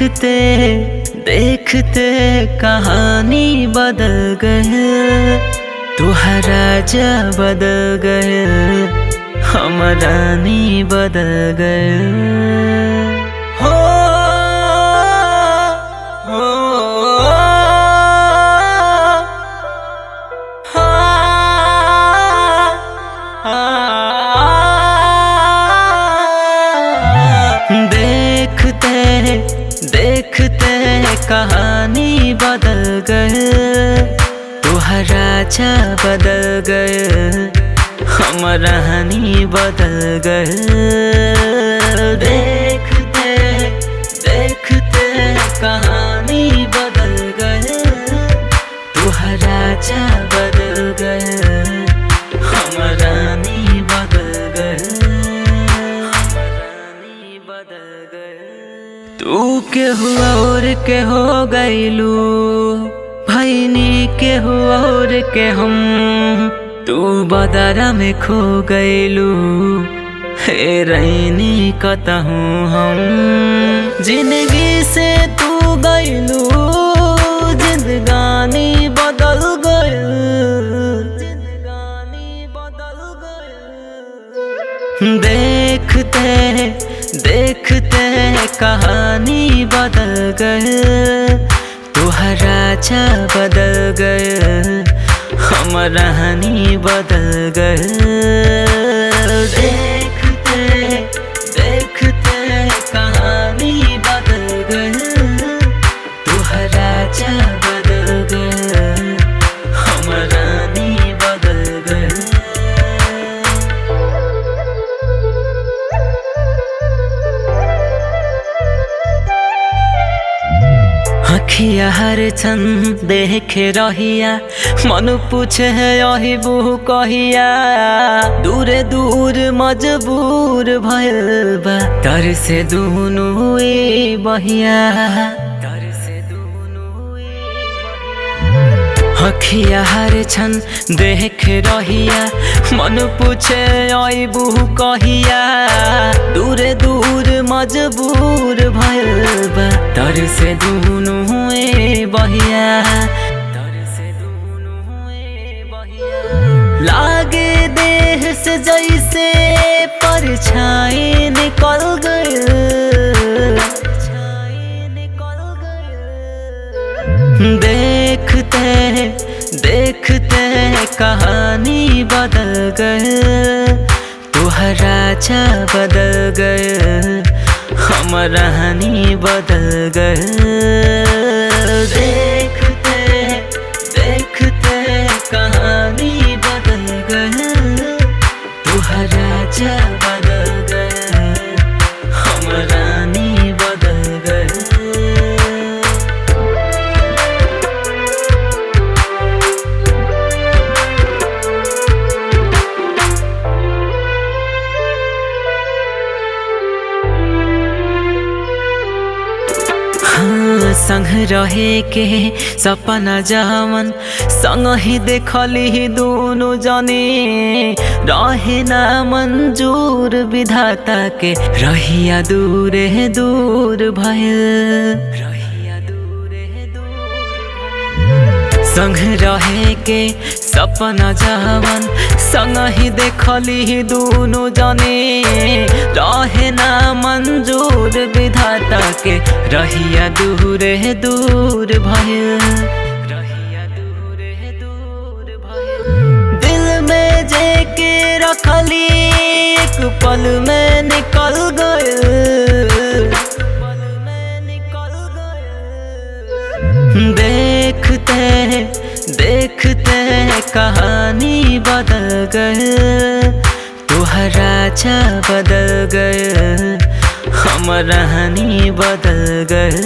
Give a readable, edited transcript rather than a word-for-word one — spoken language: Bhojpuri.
देखते देखते कहानी बदल गए, तुहार राजा बदल गए, हम रानी बदल गए। हो देखते देखते कहानी बदल गए, तुहार राजा बदल गए, हम रानी बदल गए। देखते देखते कहानी बदल गए, तुहार राजा बदल गए, हम रानी बदल गए, बदल गए। तू के हुआ और के हो गईलू, भैनी के हुआ और के हम, तू बदरा में खो गईलू, हे रैनी कतहूँ हम। जिंदगी से तू गईलू, जिंदगानी बदल गई, जिंदगानी बदल गई। देखते देखते कहानी बदल गए, तुहार राजा बदल गए, हम रानी बदल गए। देखते देखते कहानी बदल गए, तुहार राजा बदल गए, हम रानी बदल गए। अखिया हर छन देखे रहिया, मन पूछे यही बुह कहिया, दूरे दूर मजबूर भइल बा, तर से दुनु बहिया, तर से दुनु बहिया। अखिया हर छन देख रहिया, मन पूछे यही बुह कहिया, दूरे दूर मजबूर भइल बा, तर से दुनु बहिया, तर से दुनु बहिया। लागे देह से जैसे परछाई निकल गई, देखते देखते कहानी बदल गए, तुहार राजा बदल गए, हम रानी बदल गए। देखते देखते कहानी बदल गए, तुहार राजा बदल गए, हम रानी बदल गए। संग रहे के सपना जवन, संग ही देखली दोनों जने, रहे ना मंजूर विधाता के, रहिया दूर है दूर भइल, रहिया दूर है दूर। संग रहे के सपना जवन, संग ही देखली दोनों जने, रहे ना मंजूर विधाता के, रहिया दूर है दूर भइल, रहिया दूर है दूर भइल। दिल में जेके रखली एक पल में निकल गए, पल में निकल गए। देखते देखते कहानी बदल गए, तुहार राजा बदल गए, हम रानी बदल गए।